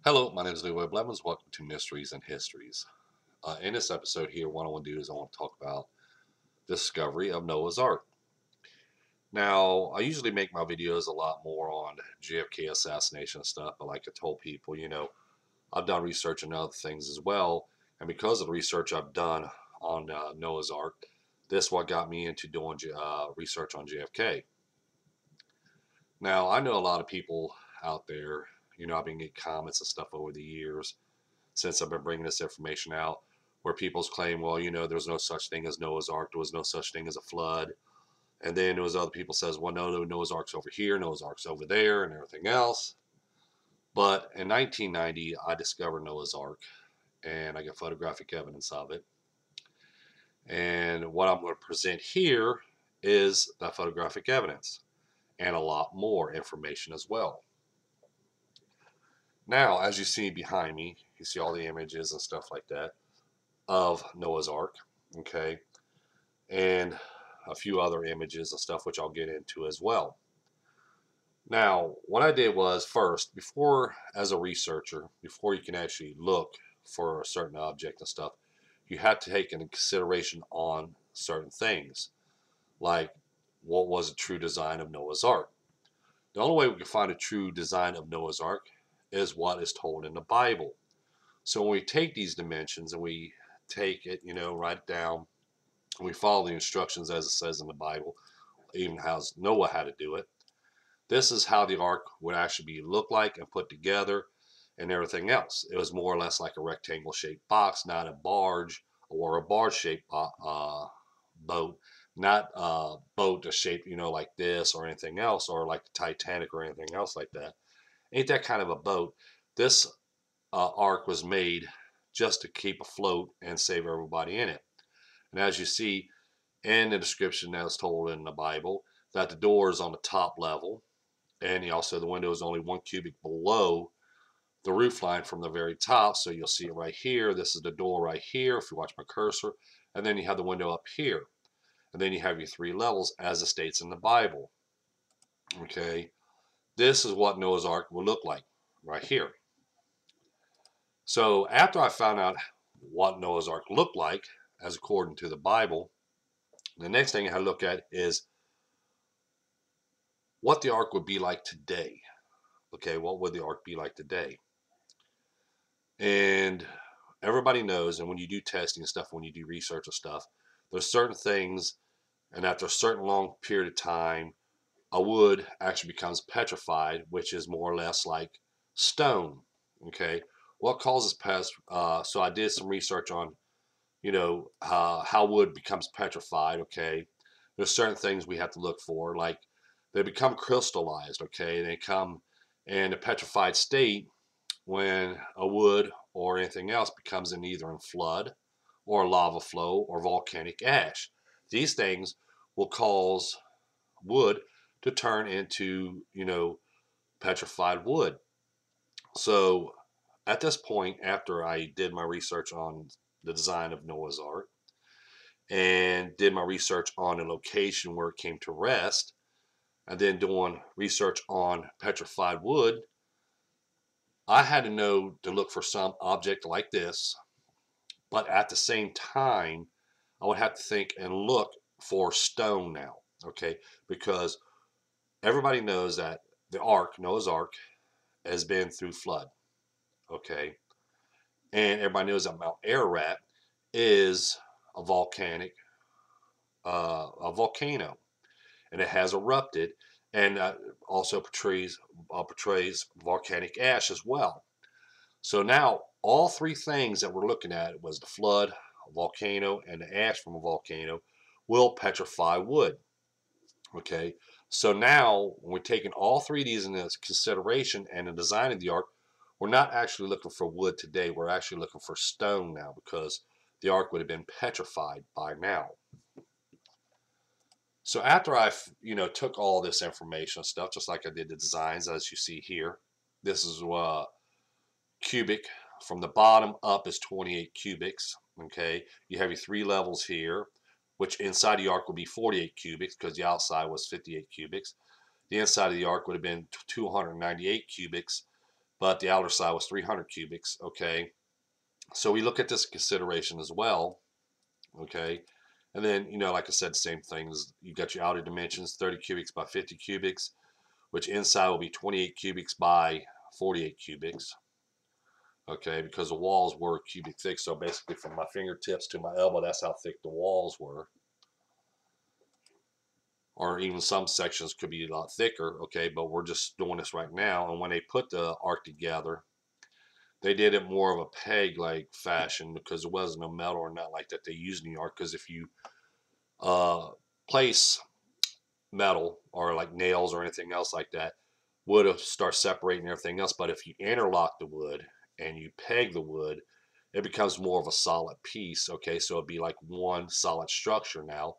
Hello, my name is Leroy Blevins. Welcome to Mysteries and Histories. In this episode here, what I want to do is I want to talk about the discovery of Noah's Ark. Now, I usually make my videos a lot more on JFK assassination stuff, but like I told people, I've done research on other things as well. And because of the research I've done on Noah's Ark, this is what got me into doing research on JFK. Now, I know a lot of people out there, I've been getting comments and stuff over the years since I've been bringing this information out, where people's claim, well, there's no such thing as Noah's Ark. There was no such thing as a flood. And then there was other people says, well, no, Noah's Ark's over here, Noah's Ark's over there, and everything else. But in 1990, I discovered Noah's Ark, and I got photographic evidence of it. And what I'm going to present here is that photographic evidence and a lot more information as well. Now, as you see behind me, you see all the images and stuff like that of Noah's Ark, okay, and a few other images and stuff which I'll get into as well. Now, what I did was first, before, as a researcher, before you can actually look for a certain object and stuff, you have to take into consideration on certain things, like what was the true design of Noah's Ark. The only way we can find a true design of Noah's Ark is what is told in the Bible. So when we take these dimensions and we take it, write it down, and we follow the instructions as it says in the Bible, even how Noah had to do it. This is how the ark would actually look like and put together and everything else. It was more or less like a rectangle shaped box, not a barge or a barge shaped boat, not a boat that's shaped, like this or anything else, or like the Titanic or anything else like that. Ain't that kind of a boat. This ark was made just to keep afloat and save everybody in it. And as you see in the description that's told in the Bible, that the door is on the top level, and also the window is only 1 cubic below the roof line from the very top. So you'll see it right here. This is the door right here if you watch my cursor. And then you have the window up here. And then you have your 3 levels as it states in the Bible. Okay. This is what Noah's Ark will look like right here. So after I found out what Noah's Ark looked like, as according to the Bible, the next thing I look at is what the ark would be like today. Okay, what would the ark be like today? And everybody knows, and when you do testing and stuff, when you do research and stuff, there's certain things, and after a certain long period of time, a wood actually becomes petrified, which is more or less like stone. Okay, what causes so I did some research on, how wood becomes petrified. Okay, there's certain things we have to look for, like they become crystallized. Okay, they come in a petrified state when a wood or anything else becomes in either in flood or lava flow or volcanic ash. These things will cause wood to turn into, petrified wood. So at this point, after I did my research on the design of Noah's Ark and did my research on the location where it came to rest, and then doing research on petrified wood, I had to know to look for some object like this, but at the same time, I would have to think and look for stone now, okay? Because everybody knows that the Ark, Noah's Ark, has been through flood, okay? And everybody knows that Mount Ararat is a a volcano, and it has erupted, and also portrays volcanic ash as well. So now all 3 things that we're looking at was the flood, a volcano, and the ash from a volcano will petrify wood. Okay, so now when we're taking all 3 of these into consideration and the design of the ark, we're not actually looking for wood today. We're actually looking for stone now because the ark would have been petrified by now. So after I, took all this information and stuff, just like I did the designs, as you see here, this is cubic. From the bottom up is 28 cubics. Okay, you have your 3 levels here, which inside the ark would be 48 cubics because the outside was 58 cubics. The inside of the ark would have been 298 cubics but the outer side was 300 cubics. Okay, so we look at this consideration as well. Okay, and then, like I said, the same things. You got your outer dimensions, 30 cubics by 50 cubics, which inside will be 28 cubics by 48 cubics. Okay, because the walls were cubic thick, so basically from my fingertips to my elbow, that's how thick the walls were. Or even some sections could be a lot thicker, okay, but we're just doing this right now. And when they put the ark together, they did it more of a peg-like fashion because there wasn't no metal or not like that they used in the ark. Because if you place metal or like nails or anything else like that, wood will start separating everything else. But if you interlock the wood and you peg the wood, it becomes more of a solid piece. Okay, so it'd be like one solid structure now.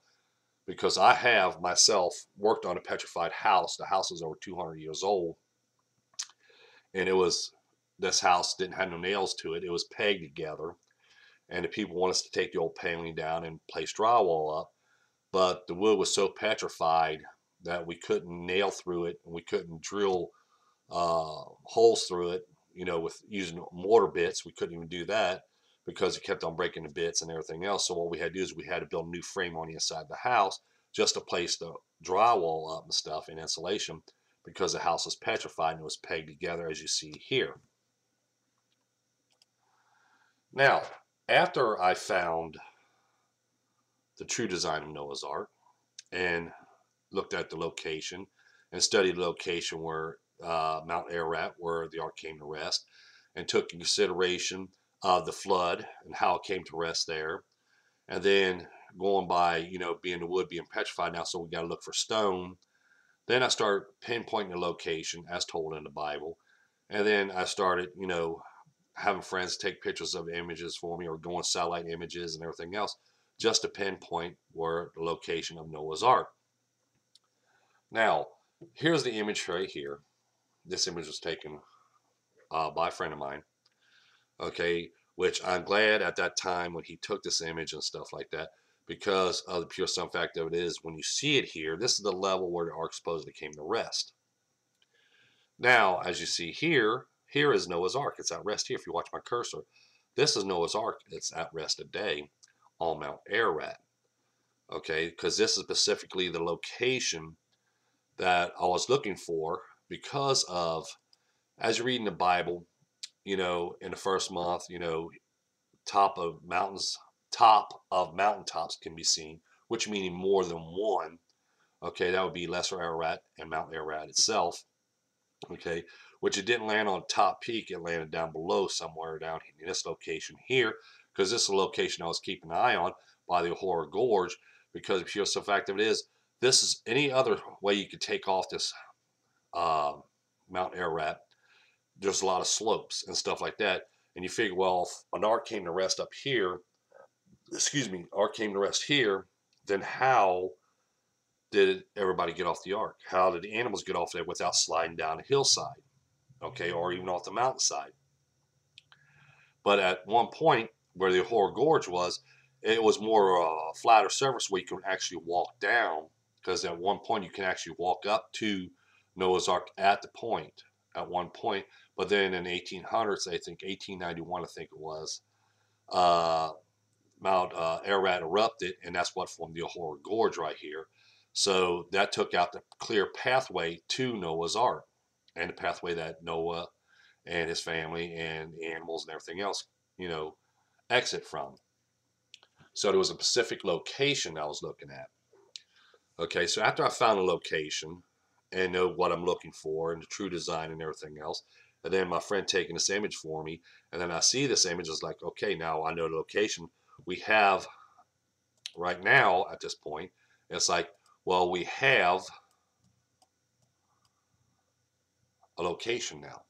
Because I have myself worked on a petrified house. The house is over 200 years old, and this house didn't have no nails to it. It was pegged together, and the people wanted us to take the old paneling down and place drywall up, but the wood was so petrified that we couldn't nail through it, and we couldn't drill holes through it, with using mortar bits. We couldn't even do that because it kept on breaking the bits and everything else. So what we had to do is we had to build a new frame on the inside of the house just to place the drywall up and stuff and insulation, because the house was petrified and it was pegged together as you see here. Now, after I found the true design of Noah's Ark and looked at the location and studied the location where Mount Ararat, where the ark came to rest, and took in consideration the flood and how it came to rest there, and then going by, being the wood being petrified now, so we got to look for stone. Then I started pinpointing the location as told in the Bible, and then I started, having friends take pictures of images for me or going satellite images and everything else just to pinpoint where the location of Noah's Ark. Now, here's the image right here. This image was taken by a friend of mine, okay, which I'm glad at that time when he took this image and stuff like that, because of the pure simple fact of it is, when you see it here, this is the level where the ark supposedly came to rest. Now, as you see here, here is Noah's Ark. It's at rest here. If you watch my cursor, this is Noah's Ark. It's at rest today on Mount Ararat, okay, because this is specifically the location that I was looking for, because of, as you read in the Bible, in the first month, top of mountaintops can be seen, which meaning more than one. Okay, that would be Lesser Ararat and Mount Ararat itself. Okay, which it didn't land on top peak, it landed down below somewhere down in this location here, because this is the location I was keeping an eye on by the Horror Gorge, because the pure fact of it is, this is any other way you could take off this Mount Ararat. There's a lot of slopes and stuff like that, and you figure, well, if an ark came to rest up here, ark came to rest here, then how did everybody get off the ark? How did the animals get off there without sliding down a hillside, okay, or even off the mountainside? But at one point where the Horror Gorge was, it was more a flatter surface where you can actually walk down, because at one point you can actually walk up to Noah's Ark at the point, at one point. But then in the 1800s, I think 1891, I think it was, Mount Ararat erupted, and that's what formed the Horror Gorge right here. So that took out the clear pathway to Noah's Ark, and the pathway that Noah and his family and animals and everything else, exit from. So there was a specific location I was looking at. Okay, so after I found a location and know what I'm looking for and the true design and everything else, and then my friend taking this image for me, and then I see this image, it's like, okay, now I know the location. We have, right now at this point, it's like, well, we have a location now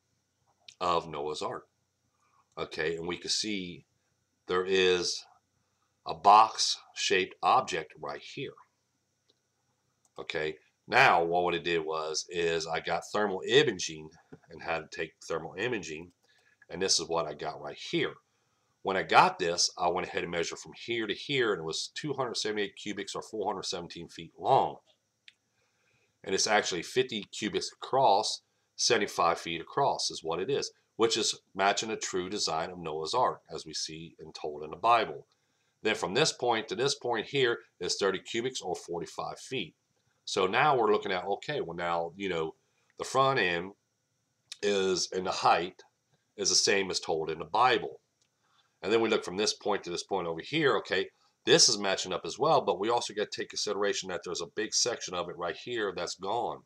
of Noah's Ark. Okay, and we can see there is a box-shaped object right here. Okay, now what it did is I got thermal imaging and had to take thermal imaging, and this is what I got right here. When I got this, I went ahead and measured from here to here, and it was 278 cubics or 417 feet long. And it's actually 50 cubics across, 75 feet across is what it is, which is matching a true design of Noah's Ark, as we see and told in the Bible. Then from this point to this point here is 30 cubics or 45 feet. So now we're looking at, okay, well now, the front end is, and the height is the same as told in the Bible. And then we look from this point to this point over here, okay, this is matching up as well, but we also got to take consideration that there's a big section of it right here that's gone.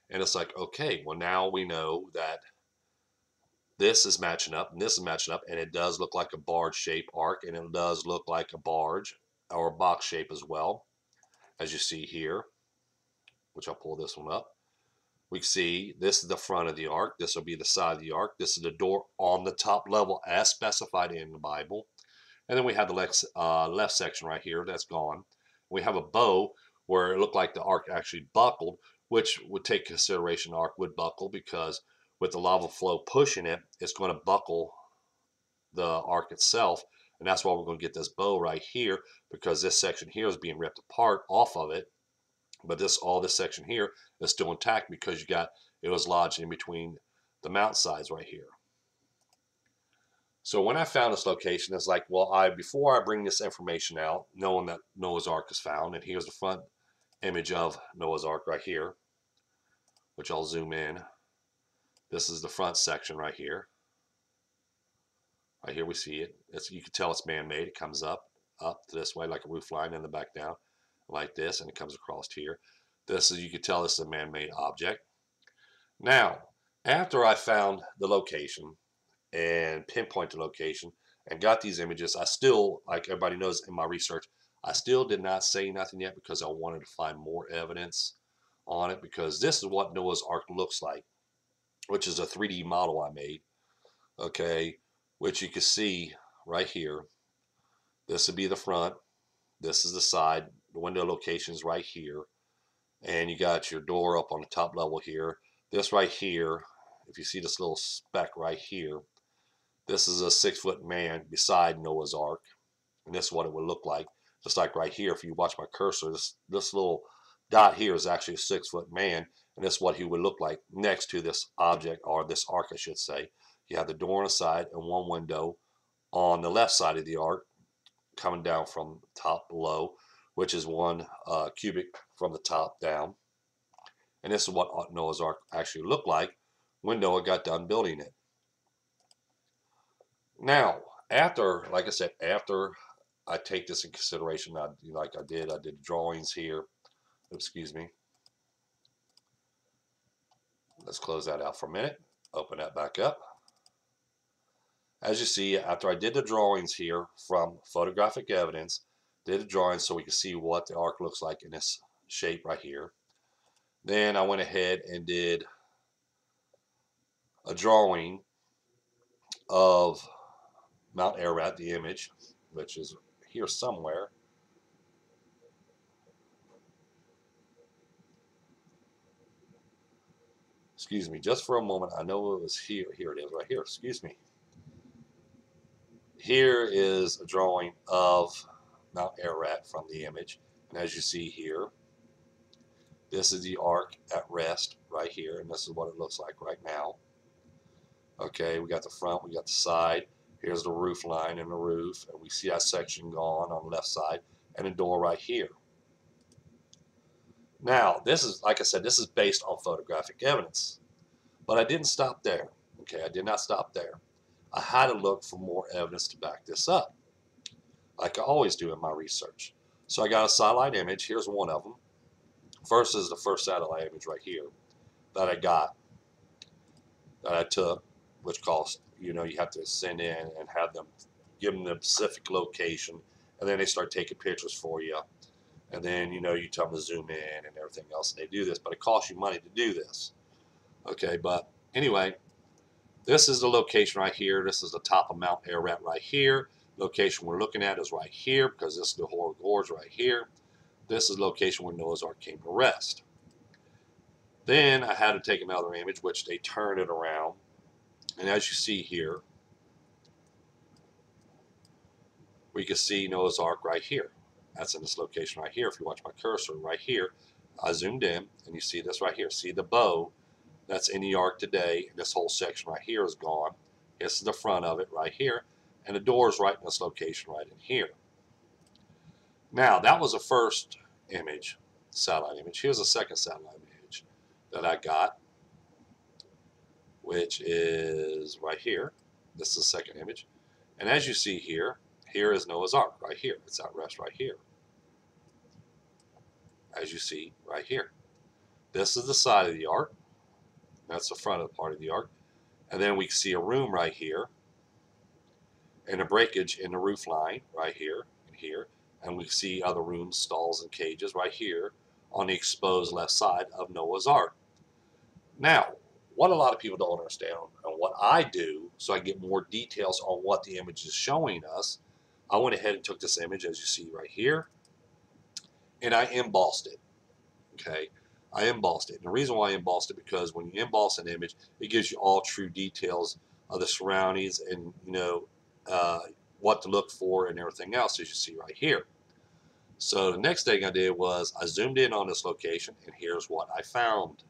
And it's like, okay, well now we know that this is matching up and this is matching up, and it does look like a barge shaped ark, and it does look like a barge or a box shape as well, as you see here, which I'll pull this one up. We see this is the front of the ark, this will be the side of the ark, this is the door on the top level as specified in the Bible. And then we have the left section right here that's gone. We have a bow where it looked like the ark actually buckled, which would take consideration the ark would buckle, because with the lava flow pushing it, it's going to buckle the ark itself. And that's why we're going to get this bow right here, because this section here is being ripped apart off of it. But all this section here is still intact because it was lodged in between the mount sides right here. So when I found this location, it's like, well, before I bring this information out, knowing that Noah's Ark is found, and here's the front image of Noah's Ark right here, which I'll zoom in. This is the front section right here. Right here we see it. You can tell it's man-made. It comes up this way like a roof line, and then back down like this, and it comes across here. You can tell this is a man-made object. Now, after I found the location and pinpoint the location and got these images, I still, like everybody knows in my research, I still did not say nothing yet because I wanted to find more evidence on it, because this is what Noah's Ark looks like, which is a 3D model I made, okay, which you can see right here. This would be the front, this is the side, the window location is right here, and you got your door up on the top level here. This right here, if you see this little speck right here, this is a 6-foot man beside Noah's Ark, and this is what it would look like. Just like right here, if you watch my cursor, this little dot here is actually a 6-foot man, and this is what he would look like next to this object, or this ark I should say. You have the door on the side and one window on the left side of the ark coming down from top below, which is 1 cubic from the top down. And this is what Noah's Ark actually looked like when Noah got done building it. Now, like I said, after I take this in consideration, I did the drawings here. Excuse me. Let's close that out for a minute. Open that back up. As you see, after I did the drawings here from photographic evidence, did the drawings so we can see what the ark looks like in this shape right here. Then I went ahead and did a drawing of Mount Ararat, the image, which is here somewhere. Excuse me, just for a moment. I know it was here. Here it is, right here. Excuse me. Here is a drawing of Mount Ararat from the image. And as you see here, this is the ark at rest right here. And this is what it looks like right now. Okay, we got the front, we got the side. Here's the roof line and the roof. And we see that section gone on the left side. And a door right here. Now, this is, like I said, this is based on photographic evidence. But I didn't stop there. Okay, I did not stop there. I had to look for more evidence to back this up, like I always do in my research. So I got a satellite image. Here's one of them. First is the first satellite image right here that I took, which cost, you have to send in and have them give them the specific location, and then they start taking pictures for you. And then, you tell them to zoom in and everything else, and they do this, but it costs you money to do this. Okay, but anyway, this is the location right here. This is the top of Mount Ararat right here. Location we're looking at is right here, because this is the Horror Gorge right here. This is the location where Noah's Ark came to rest. Then I had to take another image, which they turned it around. And as you see here, we can see Noah's Ark right here. That's in this location right here. If you watch my cursor right here, I zoomed in, and you see this right here. See the bow that's in the Ark today. And this whole section right here is gone. This is the front of it right here. And the door is right in this location right in here. Now, that was the first image, satellite image. Here's a second satellite image that I got, which is right here. This is the second image. And as you see here, here is Noah's Ark right here. It's at rest right here. As you see right here. This is the side of the Ark. That's the front of the part of the Ark. And then we see a room right here. And a breakage in the roof line right here and here. And we see other rooms, stalls, and cages right here on the exposed left side of Noah's Ark. Now, what a lot of people don't understand, and what I do so I get more details on what the image is showing us, I went ahead and took this image, as you see right here, and I embossed it. Okay, I embossed it. And the reason why I embossed it, because when you emboss an image, it gives you all true details of the surroundings and, what to look for and everything else, as you see right here. So the next thing I did was I zoomed in on this location, and here's what I found.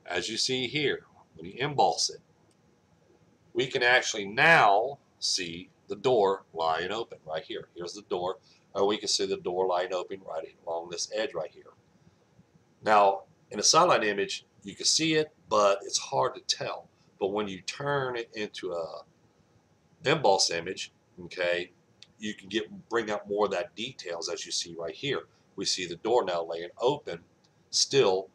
As you see here, when you emboss it, we can actually now see the door lying open right here. Here's the door, or we can see the door lying open right along this edge right here. Now, in a satellite image, you can see it, but it's hard to tell. But when you turn it into a emboss image, okay, you can bring out more of that details, as you see right here. We see the door now laying open still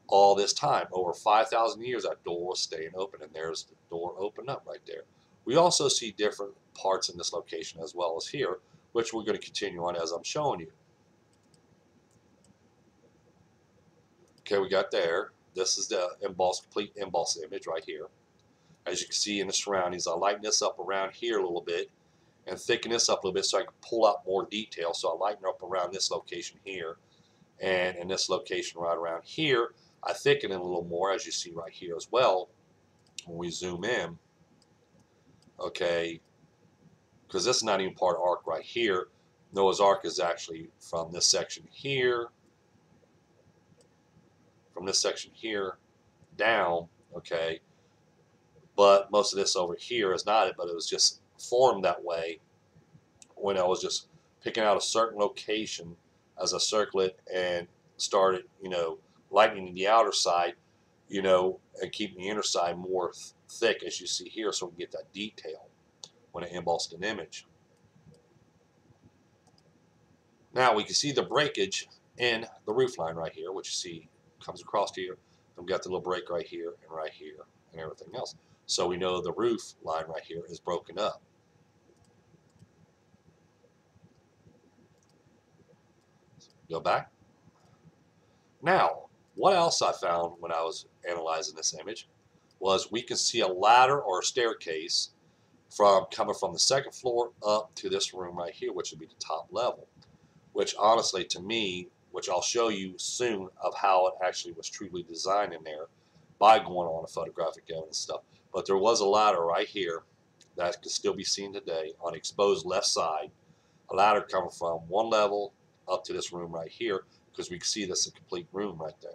all this time. Over 5,000 years, that door was staying open, and there's the door open up right there. We also see different parts in this location as well as here, which we're going to continue on as I'm showing you. Okay, we got there. This is the complete emboss image right here. As you can see in the surroundings, I lighten this up around here a little bit and thicken this up a little bit so I can pull out more detail. So I lighten up around this location here, and in this location right around here, I thicken it a little more, as you see right here as well. When we zoom in, okay, because this is not even part of Ark right here. Noah's Ark is actually from this section here, down, okay. But most of this over here is not it, but it was just formed that way when I was just picking out a certain location as I circle it and started, lightening the outer side, and keeping the inner side more thick, as you see here, so we can get that detail when I embossed an image. Now we can see the breakage in the roof line right here, which you see comes across here. We've got the little break right here and everything else. So we know the roof line right here is broken up. Go back. Now, what else I found when I was analyzing this image was we can see a ladder or a staircase coming from the second floor up to this room right here, which would be the top level. Which honestly, to me, which I'll show you soon of how it actually was truly designed in there by going on a photographic evidence stuff. But there was a ladder right here that can still be seen today on the exposed left side. A ladder coming from one level up to this room right here, because we can see this is a complete room right there.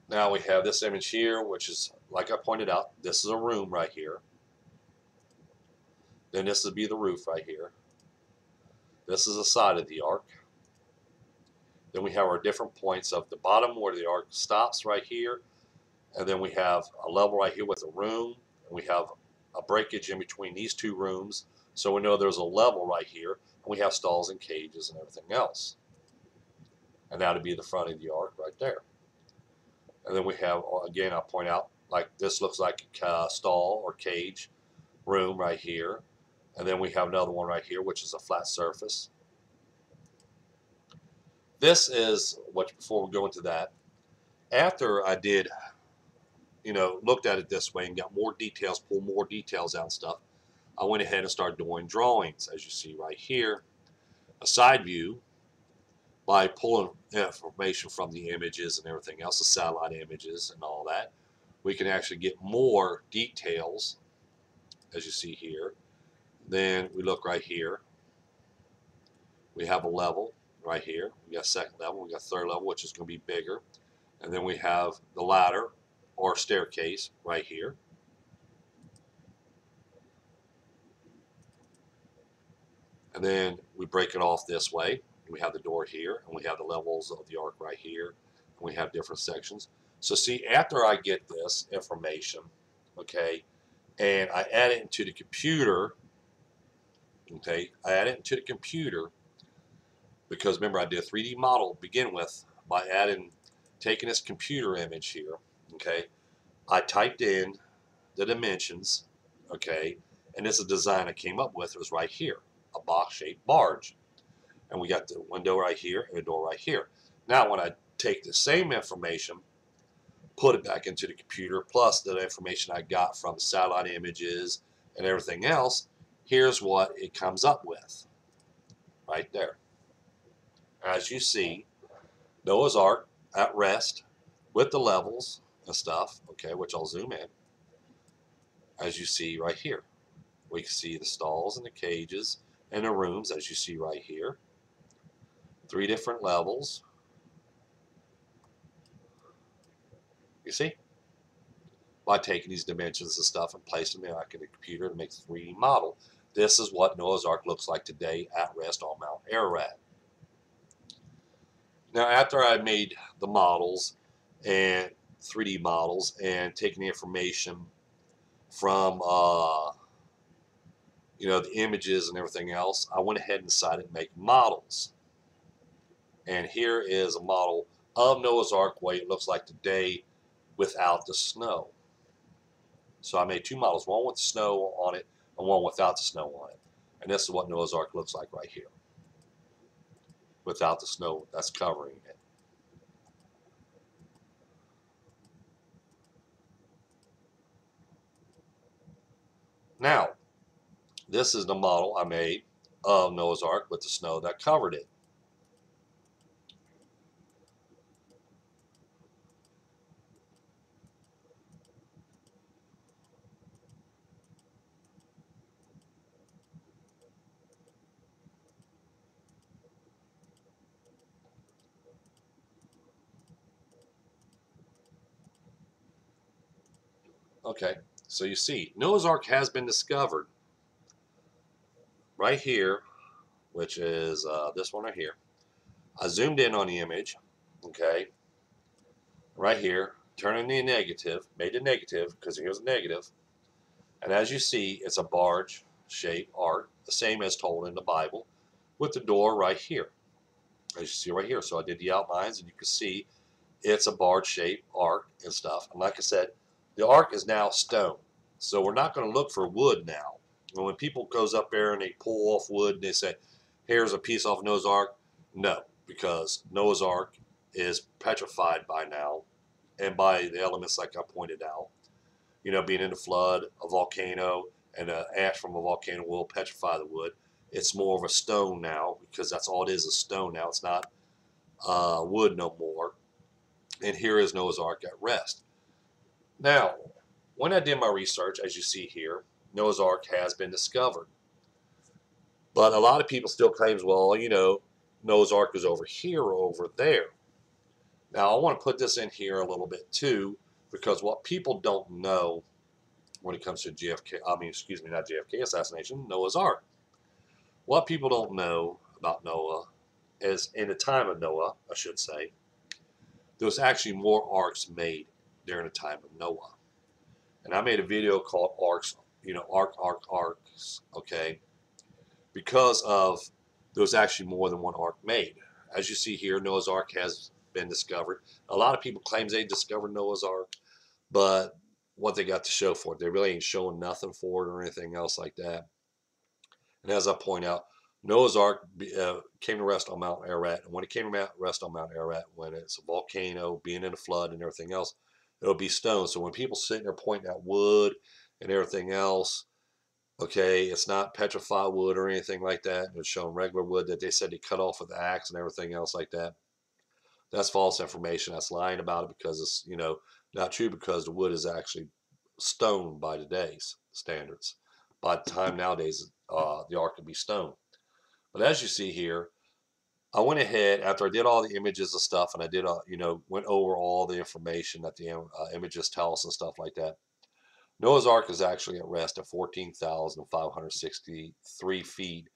Now we have this image here, which is, like I pointed out, this is a room right here. Then this would be the roof right here. This is the side of the Ark. Then we have our different points of the bottom where the Ark stops right here. And then we have a level right here with a room. And we have a breakage in between these two rooms. So we know there's a level right here. And we have stalls and cages and everything else. And that would be the front of the Ark right there. And then we have, again, I'll point out, like this looks like a stall or cage room right here. And then we have another one right here, which is a flat surface. This is what, before we go into that, after I did, looked at it this way and got more details, pulled more details out and stuff, I went ahead and started doing drawings, as you see right here. A side view, by pulling information from the images and everything else, the satellite images and all that, we can actually get more details, as you see here. Then we look right here. We have a level right here. We got second level, we got third level, which is going to be bigger. And then we have the ladder or staircase right here. And then we break it off this way. We have the door here, and we have the levels of the ark right here, and we have different sections. So see, after I get this information, okay, and I add it into the computer, okay, I add it into the computer because remember I did a 3D model to begin with by taking this computer image here, okay. I typed in the dimensions, okay, and this is the design I came up with. It was right here, a box-shaped barge. And we got the window right here and the door right here. Now when I take the same information, put it back into the computer, plus the information I got from satellite images and everything else, here's what it comes up with, right there. As you see, Noah's Ark at rest with the levels and stuff, okay, which I'll zoom in, as you see right here. We can see the stalls and the cages and the rooms, as you see right here. 3 different levels. You see? By taking these dimensions and stuff and placing them back in the computer to make a 3D model. This is what Noah's Ark looks like today at rest on Mount Ararat. Now, after I made the models and 3D models and taking the information from the images and everything else, I went ahead and decided to make models. And here is a model of Noah's Ark, what it looks like today without the snow. So I made 2 models, one with snow on it and one without the snow on it. And this is what Noah's Ark looks like right here, without the snow that's covering it. Now, this is the model I made of Noah's Ark with the snow that covered it. Okay, so you see, Noah's Ark has been discovered right here, which is this one right here. I zoomed in on the image, okay, right here, turning the negative, made it negative because here's a negative. And as you see, it's a barge-shaped ark, the same as told in the Bible, with the door right here, as you see right here. So I did the outlines, and you can see it's a barge-shaped ark and stuff. And like I said, the ark is now stone. So we're not going to look for wood now. And when people goes up there and they pull off wood and they say, here's a piece off Noah's Ark, no, because Noah's Ark is petrified by now and by the elements like I pointed out. Being in the flood, a volcano, and ash from a volcano will petrify the wood. It's more of a stone now because that's all it is stone now. It's not wood no more. And here is Noah's Ark at rest. Now, when I did my research, as you see here, Noah's Ark has been discovered. But a lot of people still claims, well, Noah's Ark is over here or over there. Now, I want to put this in here a little bit too, because what people don't know when it comes to not JFK assassination, Noah's Ark. What people don't know about Noah is in the time of Noah, I should say, there was actually more arks made during the time of Noah. And I made a video called Arks, Arks, okay, because of there was actually more than one ark made. As you see here, Noah's Ark has been discovered. A lot of people claim they discovered Noah's Ark, but what they got to show for it, they really ain't showing nothing for it or anything else like that. And as I point out, Noah's Ark came to rest on Mount Ararat. And when it came to rest on Mount Ararat, when it's a volcano, being in a flood and everything else, it'll be stone. So when people sitting there pointing at wood and everything else, okay, it's not petrified wood or anything like that. It's showing regular wood that they said they cut off with the axe and everything else like that. That's false information. That's lying about it because it's, not true, because the wood is actually stone by today's standards. By the time nowadays, the ark could be stone. But as you see here, I went ahead after I did all the images and stuff, and I did, went over all the information that the images tell us and stuff like that. Noah's Ark is actually at rest at 14,563 feet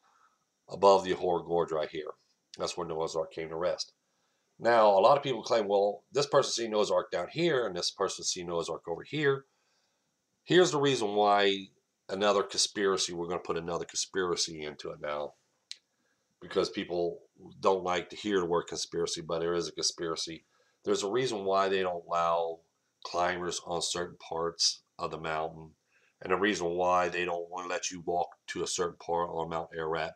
above the Ahor Gorge right here. That's where Noah's Ark came to rest. Now, a lot of people claim, well, this person see Noah's Ark down here, and this person see Noah's Ark over here. Here's the reason why another conspiracy, we're going to put another conspiracy into it now, because people don't like to hear the word conspiracy, but there is a conspiracy. There's a reason why they don't allow climbers on certain parts of the mountain, and the reason why they don't want to let you walk to a certain part on Mount Ararat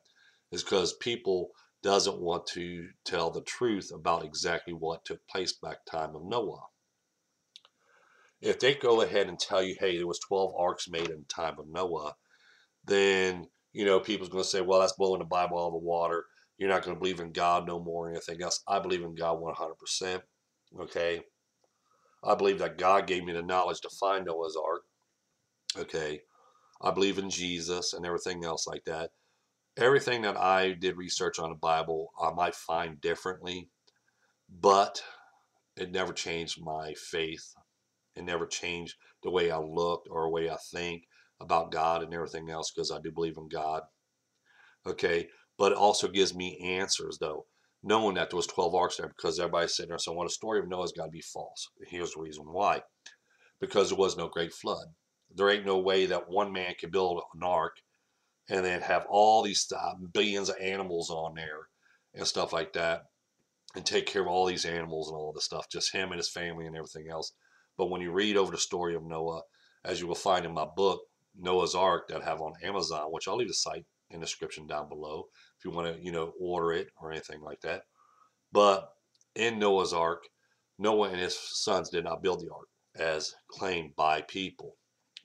is because people doesn't want to tell the truth about exactly what took place back time of Noah. If they go ahead and tell you, hey, there was 12 arks made in the time of Noah, then, people's going to say, well, that's blowing the Bible out of the water. You're not going to believe in God no more or anything else. I believe in God 100%. Okay. I believe that God gave me the knowledge to find Noah's Ark. Okay. I believe in Jesus and everything else like that. Everything that I did research on the Bible, I might find differently, but it never changed my faith. It never changed the way I looked or the way I think about God and everything else, because I do believe in God. Okay. But it also gives me answers, though, knowing that there was 12 arks there, because everybody's sitting there saying, well, the story of Noah's got to be false. Here's the reason why. Because there was no great flood. There ain't no way that one man could build an ark and then have all these billions of animals on there and stuff like that, and take care of all these animals and all this stuff, just him and his family and everything else. But when you read over the story of Noah, as you will find in my book, Noah's Ark, that I have on Amazon, which I'll leave the site in the description down below if you want to, order it or anything like that. But in Noah's Ark, Noah and his sons did not build the ark as claimed by people.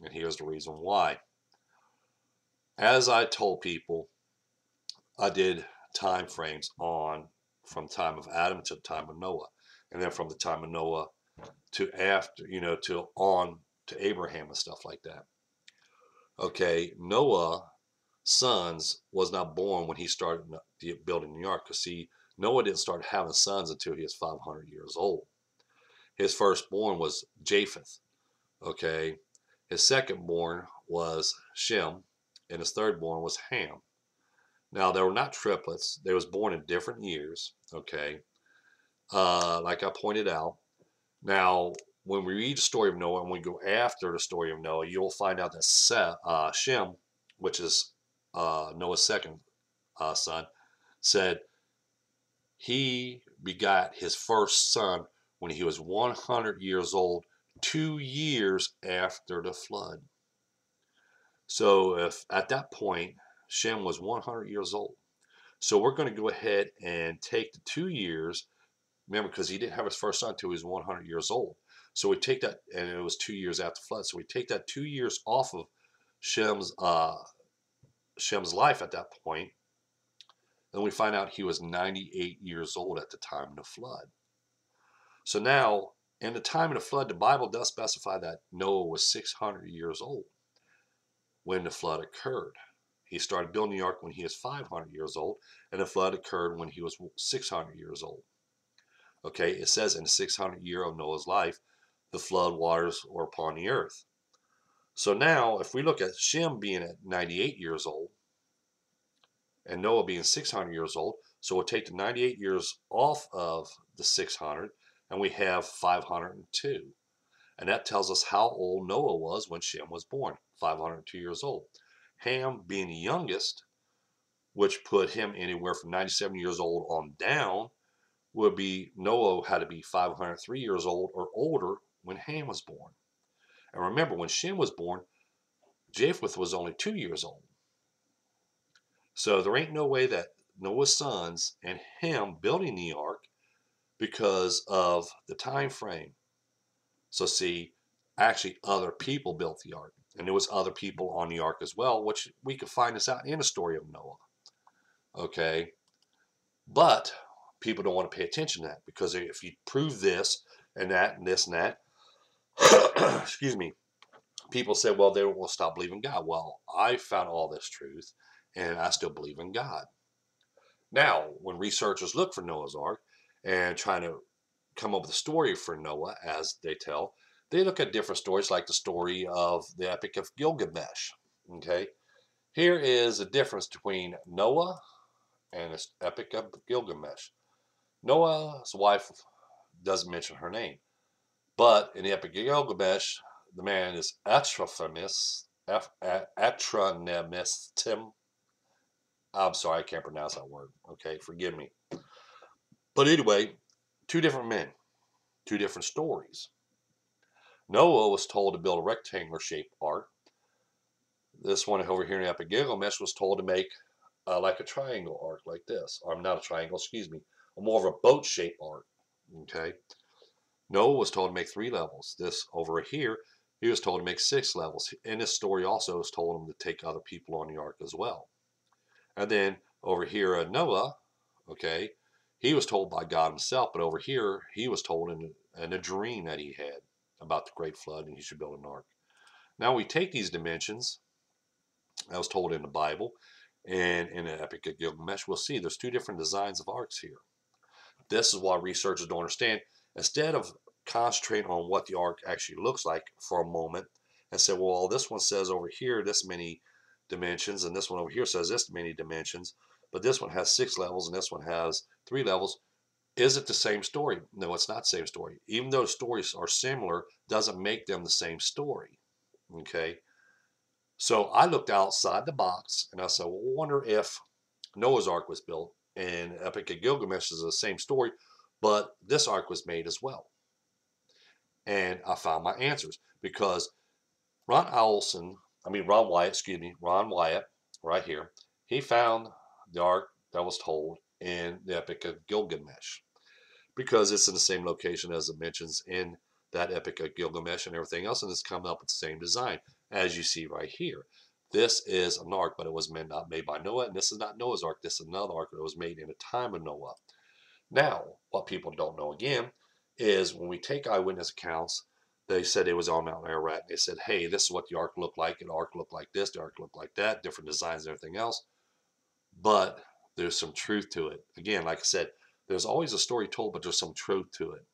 And here's the reason why. As I told people, I did time frames on from the time of Adam to the time of Noah, and then from the time of Noah to after, to on to Abraham and stuff like that. Okay, Noah's sons was not born when he started building the ark, because see, Noah didn't start having sons until he was 500 years old. His firstborn was Japheth. Okay, his secondborn was Shem, and his thirdborn was Ham. Now, they were not triplets. They was born in different years, okay, like I pointed out. Now, when we read the story of Noah and we go after the story of Noah, you'll find out that Shem, which is Noah's second son, said he begot his first son when he was 100 years old, 2 years after the flood. So if at that point Shem was 100 years old, so we're going to go ahead and take the 2 years. Remember, because he didn't have his first son until he was 100 years old. So we take that, and it was 2 years after the flood. So we take that 2 years off of Shem's life at that point, and we find out he was 98 years old at the time of the flood. So now, in the time of the flood, the Bible does specify that Noah was 600 years old when the flood occurred. He started building the ark when he was 500 years old, and the flood occurred when he was 600 years old. Okay, it says in the 600th year of Noah's life, the flood waters were upon the earth. So now, if we look at Shem being at 98 years old, and Noah being 600 years old, so we'll take the 98 years off of the 600, and we have 502. And that tells us how old Noah was when Shem was born, 502 years old. Ham being the youngest, which put him anywhere from 97 years old on down, would be Noah had to be 503 years old or older when Ham was born. And remember, when Shem was born, Japheth was only 2 years old. So there ain't no way that Noah's sons and him building the ark because of the time frame. So see, actually other people built the ark, and there was other people on the ark as well, which we could find this out in the story of Noah. Okay, but people don't want to pay attention to that, because if you prove this and that and this and that, excuse me, people say, well, they will stop believing God. Well, I found all this truth, and I still believe in God. Now, when researchers look for Noah's Ark and trying to come up with a story for Noah, as they tell, they look at different stories, like the story of the Epic of Gilgamesh. Okay, here is a difference between Noah and the Epic of Gilgamesh. Noah's wife doesn't mention her name, but in the Epic of Gilgamesh, the man is Atranemistim. I'm sorry, I can't pronounce that word. Okay, forgive me. But anyway, two different men, two different stories. Noah was told to build a rectangular shaped ark. This one over here in the Epic Gilgamesh was told to make like a triangle ark like this. Or not a triangle, excuse me, more of a boat shaped ark. Okay. Noah was told to make 3 levels. This over here, he was told to make 6 levels. In this story also was told him to take other people on the ark as well. And then over here Noah, okay, he was told by God himself, but over here he was told in a dream that he had about the great flood and he should build an ark. Now we take these dimensions, I was told in the Bible, and in the Epic of Gilgamesh, we'll see there's 2 different designs of arks here. This is why researchers don't understand. Instead of concentrating on what the ark actually looks like for a moment and say, well, this one says over here this many dimensions, and this one over here says this many dimensions, but this one has 6 levels and this one has 3 levels. Is it the same story? No, it's not the same story. Even though the stories are similar, doesn't make them the same story. Okay. So I looked outside the box and I said, well, I wonder if Noah's Ark was built and Epic of Gilgamesh is the same story, but this ark was made as well. And I found my answers because Ron Wyatt, excuse me, Ron Wyatt, right here, he found the ark that was told in the Epic of Gilgamesh because it's in the same location as it mentions in that Epic of Gilgamesh and everything else, and it's coming up with the same design as you see right here. This is an ark, but it was not made by Noah, and this is not Noah's ark. This is another ark that was made in the time of Noah. Now, what people don't know again is when we take eyewitness accounts, they said it was on Mount Ararat. They said, hey, this is what the ark looked like. The ark looked like this, the ark looked like that, different designs and everything else. But there's some truth to it. Again, like I said, there's always a story told, but there's some truth to it.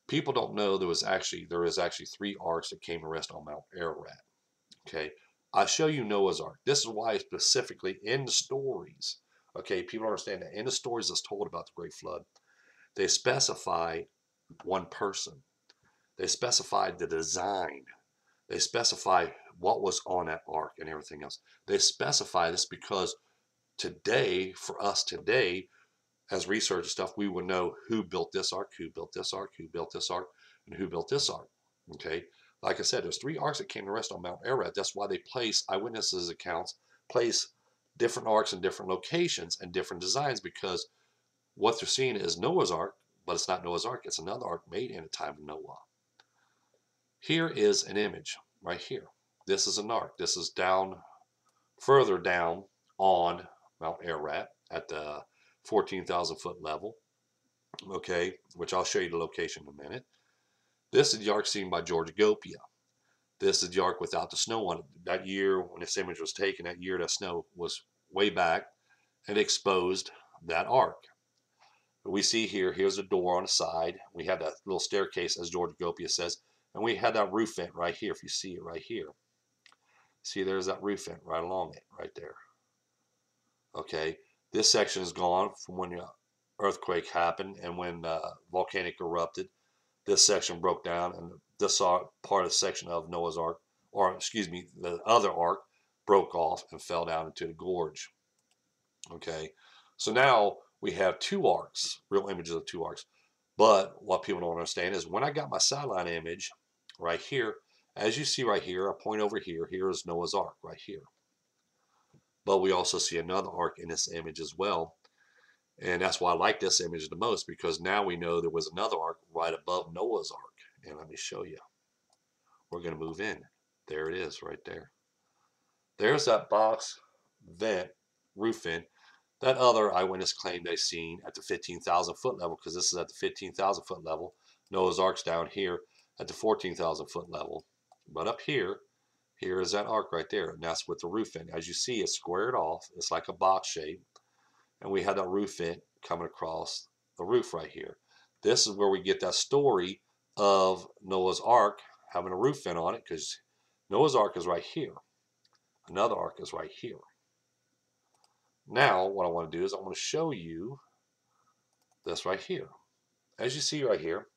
People don't know there is actually 3 arks that came to rest on Mount Ararat. Okay, I show you Noah's Ark. This is why specifically in the stories. Okay, people understand that in the stories that's told about the Great Flood, they specify one person. They specify the design. They specify what was on that ark and everything else. They specify this because today, for us today, as research stuff, we would know who built this ark, who built this ark, who built this ark, and who built this ark. Okay, like I said, there's 3 arks that came to rest on Mount Ararat. That's why they place eyewitnesses accounts, place different arks in different locations and different designs because what they're seeing is Noah's Ark, but it's not Noah's Ark. It's another ark made in the time of Noah. Here is an image right here. This is an ark. This is down further down on Mount Ararat at the 14,000 foot level. Okay, which I'll show you the location in a minute. This is the ark seen by George Gopia. This is the ark without the snow on it. That year when this image was taken, that year that snow was way back and exposed that ark. We see here, here's a door on the side. We have that little staircase, as George Gopia says, and we had that roof vent right here, if you see it right here. See, there's that roof vent right along it, right there. Okay, this section is gone from when the earthquake happened and when volcanic erupted. This section broke down, and this part of the section of Noah's Ark, or excuse me, the other ark, broke off and fell down into the gorge. Okay, so now we have 2 arks, real images of 2 arks. But what people don't understand is when I got my satellite image right here, as you see right here, I point over here, here is Noah's Ark right here. But we also see another ark in this image as well. And that's why I like this image the most, because now we know there was another ark right above Noah's Ark. And let me show you. We're going to move in. There it is right there. There's that box vent, roof vent. That other eyewitness claimed they seen at the 15,000 foot level, because this is at the 15,000 foot level. Noah's Ark's down here at the 14,000 foot level. But up here, here is that ark right there, and that's with the roof vent. As you see, it's squared off. It's like a box shape. and we had that roof vent coming across the roof right here. This is where we get that story of Noah's Ark having a roof vent on it, because Noah's Ark is right here. Another ark is right here. Now, what I want to do is I want to show you this right here. As you see right here,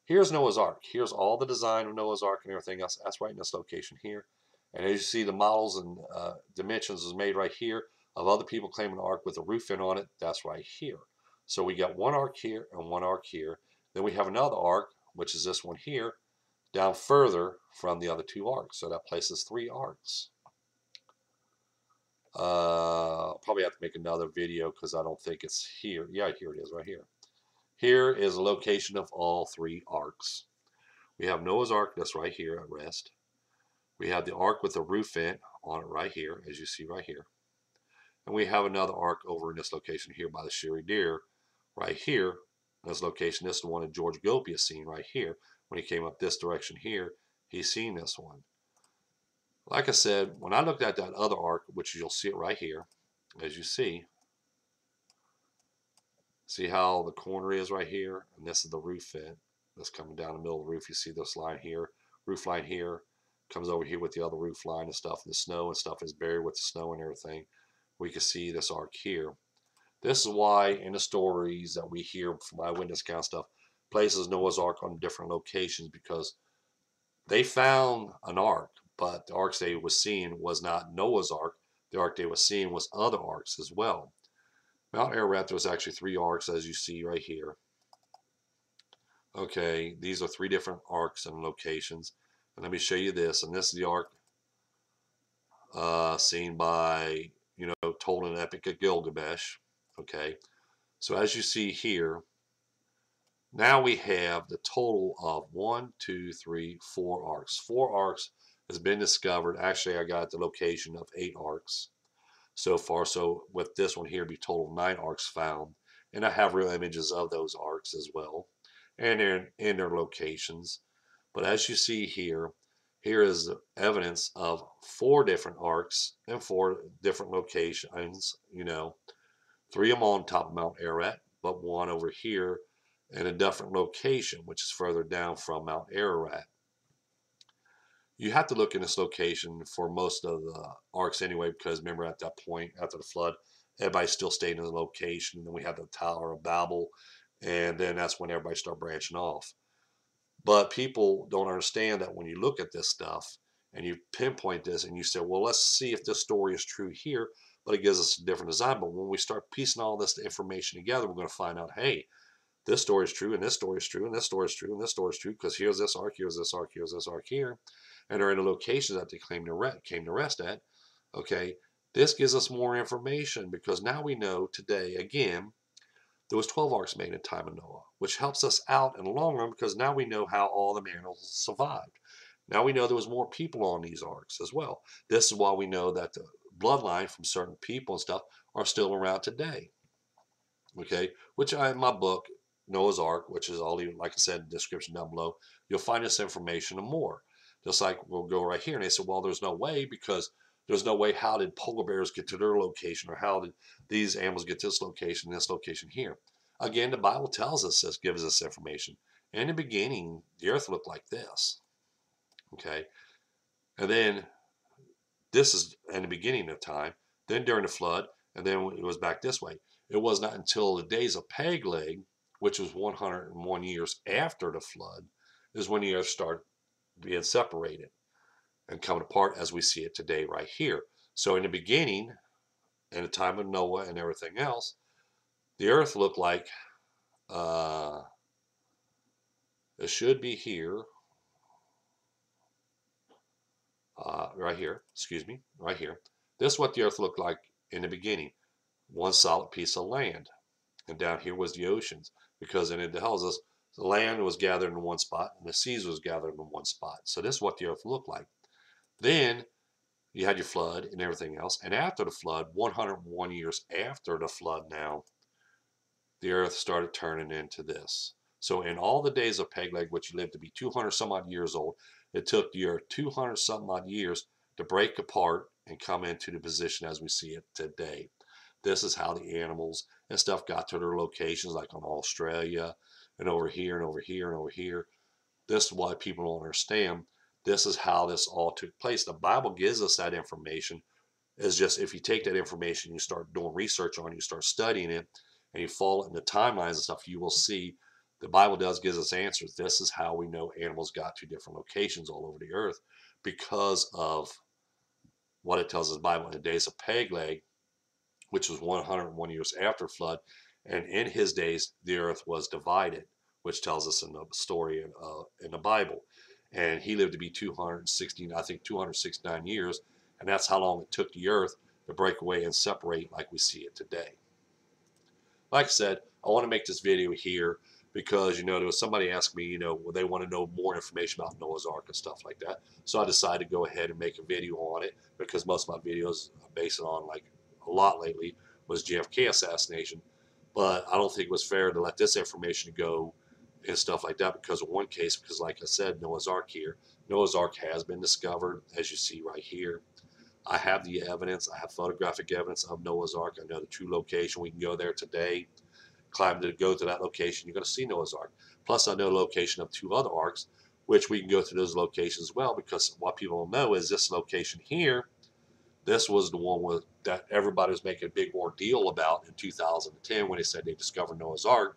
here's Noah's Ark. Here's all the design of Noah's Ark and everything else. That's right in this location here. And as you see, the models and dimensions is made right here of other people claiming an ark with a roof vent on it. That's right here. So we got one ark here and one ark here. Then we have another ark, which is this one here, down further from the other two arks. So that places 3 arks. Probably have to make another video because I don't think it's here. Yeah, here it is right here. Here is a location of all 3 arks. We have Noah's Ark that's right here at rest. We have the ark with the roof vent on it right here, as you see right here. And we have another ark over in this location here by the Sherry Deer right here. This location, this is the one that George Gilby has seen right here. When he came up this direction here, he's seen this one. Like I said, when I looked at that other ark, which you'll see it right here, as you see how the corner is right here, and this is the roof vent that's coming down the middle of the roof. You see this line here, roof line here, comes over here with the other roof line and stuff, and the snow and stuff is buried with the snow and everything. We can see this ark here. This is why in the stories that we hear from eyewitness account stuff, places Noah's Ark on different locations, because they found an ark, but the arks they were seeing was not Noah's Ark. The ark they were seeing was other arks as well. Mount Ararat, there was actually 3 arks, as you see right here. Okay, these are 3 different arks and locations. And let me show you this. And this is the ark seen by, told in Epic of Gilgamesh. Okay, so as you see here, now we have the total of 1, 2, 3, 4 arks. 4 arks has been discovered. Actually, I got the location of 8 arks so far. So with this one here, be total 9 arks found. And I have real images of those arks as well, and in their locations. But as you see here, here is the evidence of 4 different arks and 4 different locations. 3 of them on top of Mount Ararat, but 1 over here in a different location, which is further down from Mount Ararat. You have to look in this location for most of the arks anyway, because remember at that point after the flood, everybody still stayed in the location. And then we had the Tower of Babel, and then that's when everybody started branching off. But people don't understand that when you look at this stuff and you pinpoint this and you say, well, let's see if this story is true here, but it gives us a different design. But when we start piecing all this information together, we're going to find out, hey, this story is true, and this story is true, and this story is true, and this story is true, because here's this ark, here's this ark, here's this ark here, and they're in the locations that they came to rest at. Okay, this gives us more information, because now we know today, again, there was 12 arks made in the time of Noah, which helps us out in the long run, because now we know how all the animals survived. Now we know there was more people on these arks as well. This is why we know that the bloodline from certain people and stuff are still around today. Okay, which in my book, Noah's Ark, which is all, like I said, in the description down below, you'll find this information and more. Just like we'll go right here, and they said, well, there's no way, because there's no way how did polar bears get to their location, or how did these animals get to this location here. Again, the Bible tells us this, gives us information. In the beginning, the earth looked like this. Okay, and then this is in the beginning of time, then during the flood, and then it was back this way. It was not until the days of Peleg, which was 101 years after the flood, is when the earth started being separated and coming apart as we see it today right here. So in the beginning, in the time of Noah and everything else, the earth looked like, it should be here, right here, excuse me, right here. This is what the earth looked like in the beginning. One solid piece of land. And down here was the oceans, because in it tells us the land was gathered in one spot and the seas was gathered in one spot. So this is what the earth looked like. Then you had your flood and everything else. And after the flood, 101 years after the flood now, the earth started turning into this. So in all the days of Peleg, which lived to be 200 some odd years old, it took the earth 200 some odd years to break apart and come into the position as we see it today. This is how the animals and stuff got to their locations, like on Australia and over here and over here and over here. This is why people don't understand. This is how this all took place. The Bible gives us that information. It's just if you take that information, you start doing research on it, you start studying it, and you follow it in the timelines and stuff, you will see the Bible does gives us answers. This is how we know animals got to different locations all over the earth because of what it tells us in the Bible in the days of Peleg, which was 101 years after flood. And in his days, the earth was divided, which tells us in the story in the Bible. And he lived to be 216, I think 269 years. And that's how long it took the earth to break away and separate like we see it today. Like I said, I want to make this video here because, there was somebody asked me, they want to know more information about Noah's Ark and stuff like that. So I decided to go ahead and make a video on it because most of my videos are based on, like a lot lately, was JFK assassination. But I don't think it was fair to let this information go and stuff like that because of one case, because like I said, Noah's Ark here. Noah's Ark has been discovered, as you see right here. I have the evidence. I have photographic evidence of Noah's Ark. I know the true location. We can go there today, go to that location. You're going to see Noah's Ark. Plus, I know the location of 2 other arks, which we can go to those locations as well, because what people don't know is this location here, this was the one that everybody was making a big ordeal about in 2010 when they said they discovered Noah's Ark.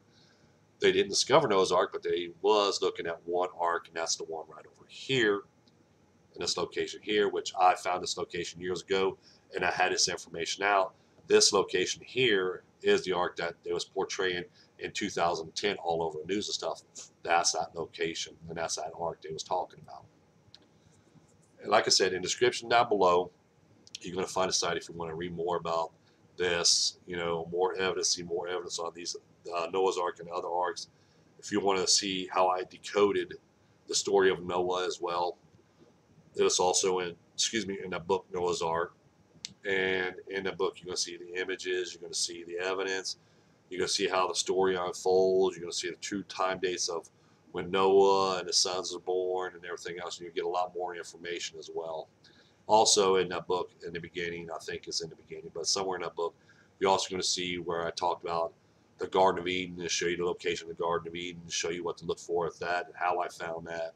They didn't discover Noah's Ark, but they was looking at one ark, and that's the one right over here in this location here, which I found this location years ago, and I had this information out. This location here is the ark that it was portraying in 2010 all over the news and stuff. That's that location, and that's that ark they was talking about. And like I said, in the description down below, you're going to find a site if you want to read more about this, more evidence, see more evidence on these Noah's Ark and other arks. If you want to see how I decoded the story of Noah as well, it's also in that book Noah's Ark. And in the book, you're going to see the images, you're going to see the evidence, you're going to see how the story unfolds, you're going to see the true time dates of when Noah and his sons were born and everything else, and you get a lot more information as well. Also in that book, in the beginning, I think it's in the beginning, but somewhere in that book, you're also going to see where I talked about the Garden of Eden, to show you the location of the Garden of Eden, show you what to look for at that, and how I found that.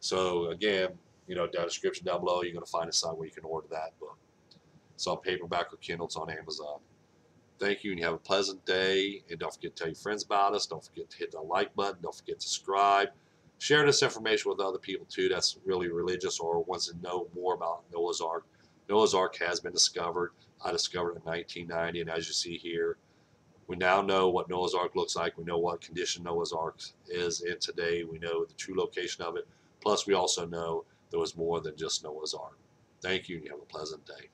So again, down the description down below, you're going to find a site where you can order that book. It's on paperback or Kindle. It's on Amazon. Thank you, and you have a pleasant day. And don't forget to tell your friends about us. Don't forget to hit the like button. Don't forget to subscribe. Share this information with other people, too, that's really religious or wants to know more about Noah's Ark. Noah's Ark has been discovered. I discovered it in 1990, and as you see here, we now know what Noah's Ark looks like. We know what condition Noah's Ark is in today. We know the true location of it. Plus, we also know there was more than just Noah's Ark. Thank you, and you have a pleasant day.